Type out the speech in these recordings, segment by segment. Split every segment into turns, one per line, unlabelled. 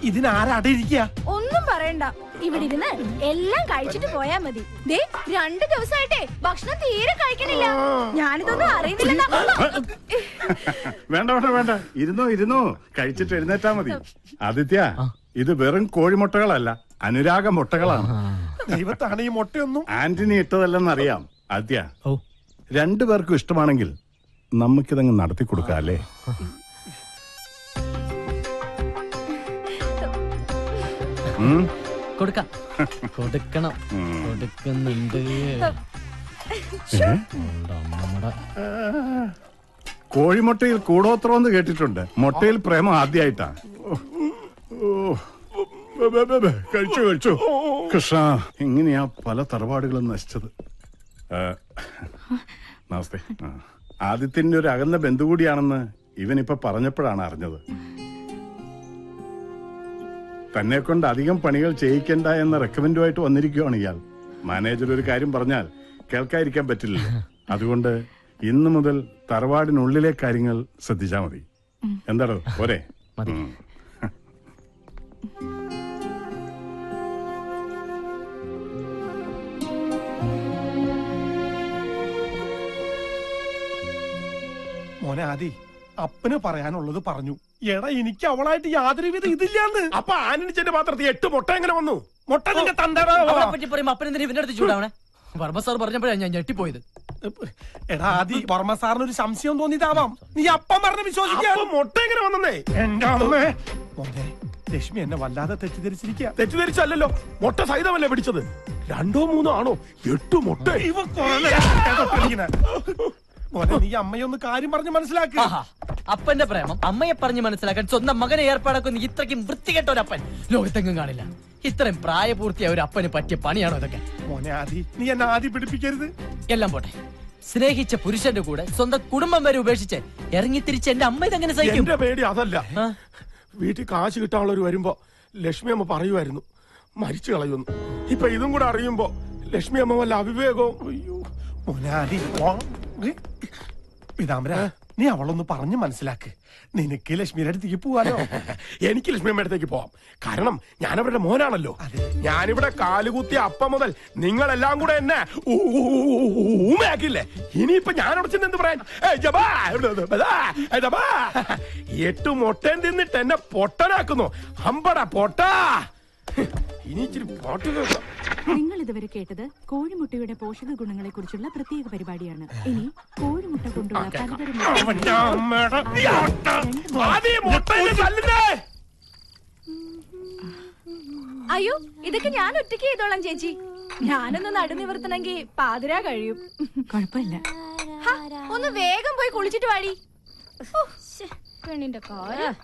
ഇതിനാരടിരിക്കുക?
ഒന്നും പറയണ്ട, ഇവിടെ ഇരുന്ന് എല്ലാം കഴിച്ചിട്ട് പോയാ മതി. ദേ 2 ദിവസമായിട്ടേ ഭക്ഷണം തീരെ കഴിക്കണില്ല. ഞാനിതൊന്നും അറിയുന്നില്ല.
വേണ്ട വേണ്ട വേണ്ട, ഇരുന്നോ കഴിച്ചിട്ട് എഴുന്നേറ്റാ മതി. ആദിത്യ, ഇത് വെറും കോഴിമുട്ടകളല്ല, അനുരാഗ മുട്ടകളാണ്.
ദൈവത്താണ് ഈ മുട്ടയൊന്നും
ആന്റണി ഇട്ടതല്ലെന്നറിയാം. ആദ്യ 2 പേർക്കും ഇഷ്ടമാണെങ്കിൽ നമുക്കിതങ്ങ് നടത്തി കൊടുക്കാം അല്ലേ?
കൊടുക്കണം, കൊടുക്കുന്നുണ്ട്.
കോഴിമുട്ടയിൽ കൂടോത്രമെന്ന് കേട്ടിട്ടുണ്ട്, മുട്ടയിൽ പ്രേമം ആദ്യമായിട്ടാ. കഴിച്ചു കൃഷ്ണ, എങ്ങനെയാ പല തറവാടുകളും നശിച്ചത്. നമസ്തേ. ആദിത്യന്റെ ഒരു അകന്ന ബന്ധു കൂടിയാണെന്ന് ഇവനിപ്പൊ പറഞ്ഞപ്പോഴാണ് അറിഞ്ഞത്. തന്നെ കൊണ്ട് അധികം പണികൾ ചെയ്യിക്കണ്ട എന്ന റെക്കമെൻഡുമായിട്ട് വന്നിരിക്കുകയാണ് ഇയാൾ. മാനേജർ ഒരു കാര്യം പറഞ്ഞാൽ കേൾക്കാതിരിക്കാൻ പറ്റില്ലല്ലോ. അതുകൊണ്ട് ഇന്നു മുതൽ തറവാടിനുള്ളിലെ കാര്യങ്ങൾ ശ്രദ്ധിച്ചാ മതി. എന്താടോ പോരെ?
മോനെ ആദി, അപ്പന് പറയാനുള്ളത് പറഞ്ഞു. എടാ, എനിക്ക് അവളായിട്ട് യാതൊരു വിധ ഇതില്ലാന്ന്.
അപ്പൊ ആനണിച്ചന്റെ പാത്രത്തിൽ 8 മുട്ട എങ്ങനെ വന്നു?
മുട്ട നിന്റെ തന്തടാ.
പറ്റി പറയുമ്പോ അപ്പനെന്തിനാ ഇവന്റെ അടുത്ത് ചൂടാവണേ? വർമ്മ സാർ പറഞ്ഞപ്പോഴാണ് ഞാൻ ഞെട്ടിപ്പോയത്.
എടാ ആദി, വർമ്മ സാറിന് ഒരു സംശയം തോന്നിയതാവാം. നീ അപ്പം പറഞ്ഞ് വിശ്വസിക്കാൻ.
മുട്ട എങ്ങനെ വന്നേ?
എന്റെ അമ്മേ. മോനെ, ലക്ഷ്മി എന്നെ വല്ലാതെ തെറ്റിദ്ധരിച്ചിരിക്കുക.
തെറ്റിദ്ധരിച്ചല്ലോ, മുട്ട സഹിതമല്ലേ പിടിച്ചത്. 2 3 ആണോ? 8 മുട്ട.
മോനെ, നീ അമ്മയൊന്ന് കാര്യം പറഞ്ഞ് മനസ്സിലാക്കുക.
അപ്പന്റെ പ്രേമം അമ്മയെ പറഞ്ഞ് മനസ്സിലാക്കാൻ സ്വന്തം മകനെ ഏർപ്പാടാക്കുന്ന ഇത്രയ്ക്കും വൃത്തികെട്ട ഒരു അപ്പൻ ലോകത്തെങ്ങും കാണില്ല. ഇത്രയും പ്രായപൂർത്തിയായ ഒരു അപ്പന് പറ്റിയ പണിയാണോ ഇതൊക്കെ?
മോനെ ആദി, നീ എന്നെ ആദി പിടിപ്പിക്കരുത്.
എല്ലാം പോട്ടെ, സ്നേഹിച്ച പുരുഷന്റെ കൂടെ സ്വന്തം കുടുംബം വരെ ഉപേക്ഷിച്ച് ഇറങ്ങി തിരിച്ച് എന്റെ അമ്മ ഇതെങ്ങനെ സഹിക്കും?
എന്റെ പേടി അതല്ല. വീട്ടിൽ കാശ് കിട്ടാനുള്ളവർ വരുമ്പോ ലക്ഷ്മി അമ്മ പറയുമായിരുന്നു മരിച്ചു കളയുന്നു. ഇപ്പൊ ഇതും കൂടെ അറിയുമ്പോ ലക്ഷ്മി അമ്മ വല്ല അവിവേകവും.
അയ്യോ മോനെ ആദി, പീതാംബര, നീ അവളൊന്ന് പറഞ്ഞ് മനസ്സിലാക്ക്. നിനക്ക് ലക്ഷ്മിയുടെ അടുത്തേക്ക് പോവാലോ.
എനിക്ക് ലക്ഷ്മി അമ്മയുടെ അടുത്തേക്ക് പോവാം. കാരണം ഞാൻ അവരുടെ മോനാണല്ലോ. ഞാനിവിടെ കാലുകുത്തിയ അപ്പം മുതൽ നിങ്ങളെല്ലാം കൂടെ എന്നെ ഊമയാക്കില്ലേ. ഇനിയിപ്പൊ ഞാൻ അവിടെ ചെന്ന് എന്ത് പറയാൻ? 8 മുട്ടയും തിന്നിട്ട് എന്നെ പൊട്ടനാക്കുന്നു. അമ്പടാ പൊട്ടാ. ഇനി ഇച്ചിരി പാട്ട് കേൾക്കാം.
നിങ്ങൾ ഇതുവരെ കേട്ടത് കോഴിമുട്ടയുടെ പോഷക ഗുണങ്ങളെ കുറിച്ചുള്ള പ്രത്യേക പരിപാടിയാണ്. ഇനി കോഴിമുട്ട കൊണ്ടുള്ള
അയ്യോ, ഇതൊക്കെ ഞാൻ ഒറ്റയ്ക്ക് ചെയ്തോളാം ചേച്ചി. ഞാനൊന്ന് നടുനിവർത്തണമെങ്കിൽ പാതിരാ കഴിയും.
കുഴപ്പമില്ല.
ഒന്ന് വേഗം പോയി കുളിച്ചിട്ട് വാടി. പെണ്ണിന്റെ കാര്യം.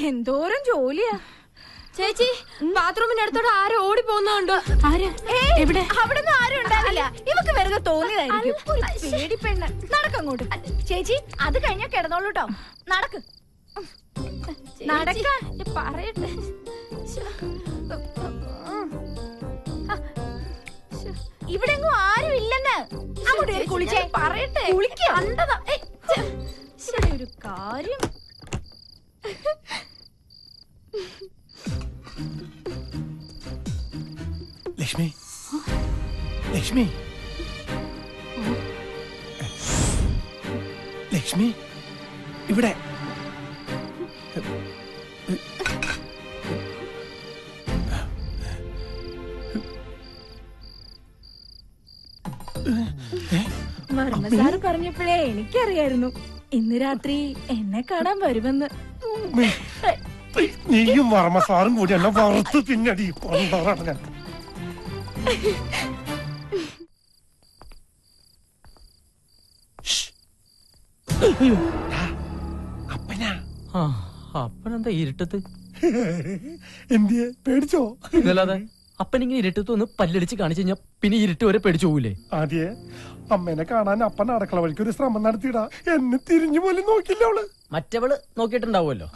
എന്തോരം ജോലിയാ ചേച്ചി. ബാത്റൂമിന്റെ അടുത്തോടെ ആരും ഓടി പോകുന്നുണ്ടോ?
എവിടെ?
അവിടെ ഒന്നും ആരും ഉണ്ടാവില്ല. ഇവക്ക് വെറുതെ തോന്നിയതായിരിക്കും. പേടി പെണ്ണ്. നടക്കങ്ങോട്ട് ചേച്ചി. അത് കഴിഞ്ഞാ കിടന്നോളൂ കേട്ടോ. നടക്ക് നടക്കാൻ പറയട്ടെ. ഇവിടെ എങ്ങും ആരും ഇല്ലെന്ന്. അങ്ങോട്ട് കുളിച്ചേ പറയട്ടെ. കുളിക്കണ്ടതാ ഒരു കാര്യം.
ലക്ഷ്മി, ലക്ഷ്മി, ലക്ഷ്മി, ഇവിടെ.
വർമ്മ സാറ് പറഞ്ഞപ്പോഴേ എനിക്കറിയായിരുന്നു ഇന്ന് രാത്രി എന്നെ കാണാൻ വരുമെന്ന്.
നീയും വർമ്മ സാറും കൂടി എന്നെ വറുത്ത് തിന്നടി. ഞാൻ അപ്പനാ.
അപ്പനെന്താ ഇരുട്ടത്ത്?
എന്തിയെ പേടിച്ചോ?
ഇതല്ലാതെ അപ്പനിങ്ങനെ ഇരുട്ടത്ത് ഒന്ന് പല്ലടിച്ച് കാണിച്ചു കഴിഞ്ഞാൽ പിന്നെ ഇരുട്ട് വരെ പേടിച്ചു പോകൂലേ?
ആദ്യേ അമ്മേനെ കാണാൻ അപ്പൻ അടുക്കള വഴിക്ക് ഒരു ശ്രമം നടത്തിയിടാ. എന്നെ തിരിഞ്ഞു പോലും നോക്കില്ല അവള്.
മറ്റവള് നോക്കിയിട്ടുണ്ടാവുമല്ലോ.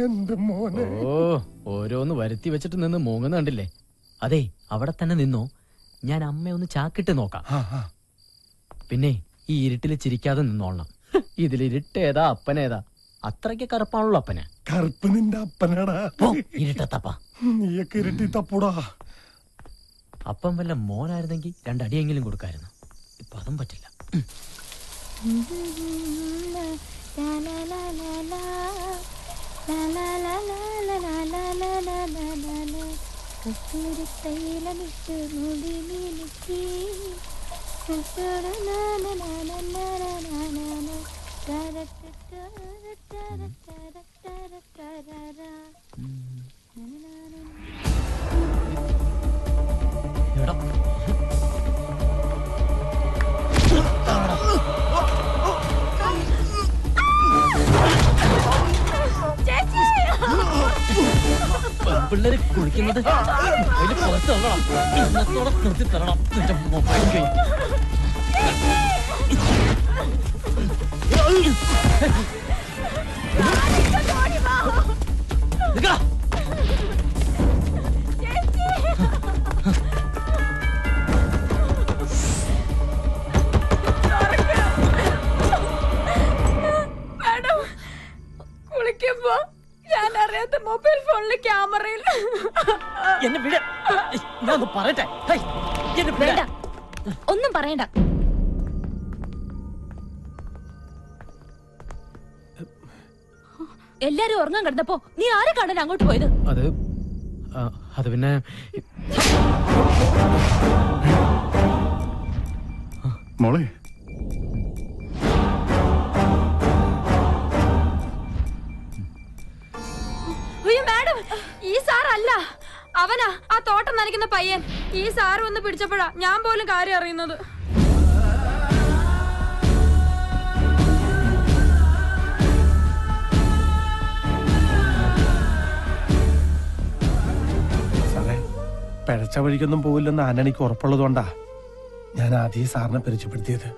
എന്റെ മോനെ.
ഓ, ഓരോന്ന് വരുത്തി വെച്ചിട്ട് നിന്ന് മൂങ്ങുന്ന കണ്ടില്ലേ? അതെ, അവിടെ തന്നെ നിന്നോ, ഞാൻ അമ്മയൊന്ന് ചാക്കിട്ട് നോക്കാം. പിന്നെ ഈ ഇരുട്ടില് ചിരിക്കാതെ നിന്നോളണം. ഇതിലിരുട്ടേതാ അപ്പനേതാ? അത്രയ്ക്ക് കറുപ്പാണല്ലോ അപ്പന്.
കറുപ്പ് നിന്റെ അപ്പനാടാ.
ഇരുട്ടത്തപ്പ
നീയൊക്കെ ഇരുട്ടി തപ്പൂടാ.
അപ്പം വല്ല മോനായിരുന്നെങ്കിൽ രണ്ടടിയെങ്കിലും കൊടുക്കായിരുന്നു. ഇപ്പൊ അതും പറ്റില്ല. എടാ, പെൺപിള്ളേര് കുളിക്കുന്നത് അതില് പുറത്ത് തള്ളണം. ഇന്നത്തോടെ നിർത്തി തരണം നിന്റെ മൊബൈൽ കൈ. നിക്കടാ.
കുളിക്കുമ്പോ ഞാൻ അറിയാത്ത മൊബൈൽ ഫോണില് ക്യാമറയിൽ
എന്നെ വിട. ഞാൻ പറയട്ടെ. ഹേയ്, എന്നെ വിട.
വേണ്ട, ഒന്നും പറയണ്ട. എല്ലാരും ഉറങ്ങാൻ കിടന്നപ്പോ നീ ആരെ കാണാൻ അങ്ങോട്ട് പോയത്?
അത് പിന്നെ
മോളെ,
അയ്യോ മാഡം, ഈ സാർ അല്ല, അവനാ ആ തോട്ടം നനയ്ക്കുന്ന പയ്യൻ. ഈ സാർ വന്ന് പിടിച്ചപ്പോഴാ ഞാൻ പോലും കാര്യം അറിയുന്നത്.
സാറേ, പിഴച്ച വഴിക്കൊന്നും പോവില്ലെന്ന് ആന്റണിക്ക് ഉറപ്പുള്ളതുകൊണ്ടാ ഞാൻ ആദ്യം സാറിനെ പരിചയപ്പെടുത്തിയത്.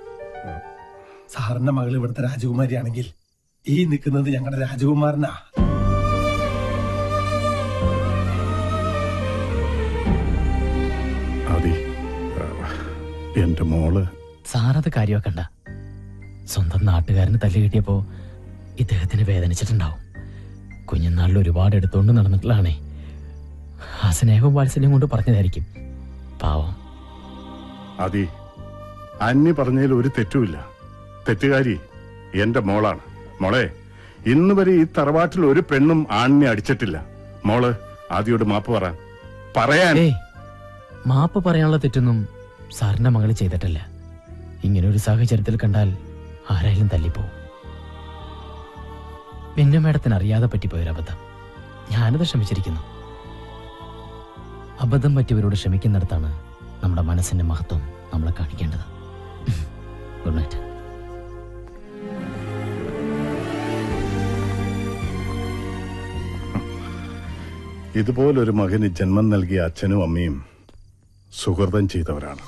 സാറിന്റെ മകൾ ഇവിടുത്തെ രാജകുമാരിയാണെങ്കിൽ ഈ നിൽക്കുന്നത് ഞങ്ങളുടെ രാജകുമാരനാ.
ആദി, എന്റെ മോള്.
സാറത് കാര്യമാക്കണ്ട. സ്വന്തം നാട്ടുകാരന് തല്ല് കിട്ടിയപ്പോ ഇദ്ദേഹത്തിന് വേദനിച്ചിട്ടുണ്ടാവും. കുഞ്ഞുനാളിൽ ഒരുപാട് എടുത്തോണ്ട് നടന്നിട്ടുള്ളതാണേ. ആ സ്നേഹവും വാത്സല്യം കൊണ്ട് പറഞ്ഞതായിരിക്കും. പാവം.
ആദി, അന്നി പറഞ്ഞതിൽ ഒരു തെറ്റുമില്ല. തെറ്റുകാരി എന്റെ മോളാണ്. മോളെ, ഇന്ന് വരെ ഈ തറവാട്ടിൽ ഒരു പെണ്ണും ആണിനെ അടിച്ചിട്ടില്ല. മോള് ആദിയോട് മാപ്പ് പറയാൻ.
മാപ്പ് പറയാനുള്ള തെറ്റൊന്നും സാറിന്റെ മകള് ചെയ്തിട്ടില്ല. ഇങ്ങനെ ഒരു സാഹചര്യത്തിൽ കണ്ടാൽ ആരായാലും തല്ലിപ്പോവും. പിന്നെ മേഡത്തിന് അറിയാതെ പറ്റിപ്പോയൊരബദ്ധം. ഞാനത് ക്ഷമിച്ചിരിക്കുന്നു. അബദ്ധം പറ്റിയവരോട് ക്ഷമിക്കുന്നിടത്താണ് നമ്മുടെ മനസ്സിന്റെ മഹത്വം നമ്മളെ കാണിക്കേണ്ടത്. Good night.
ഇതുപോലൊരു മകന് ജന്മം നൽകിയ അച്ഛനും അമ്മയും സുഹൃതം ചെയ്തവരാണ്.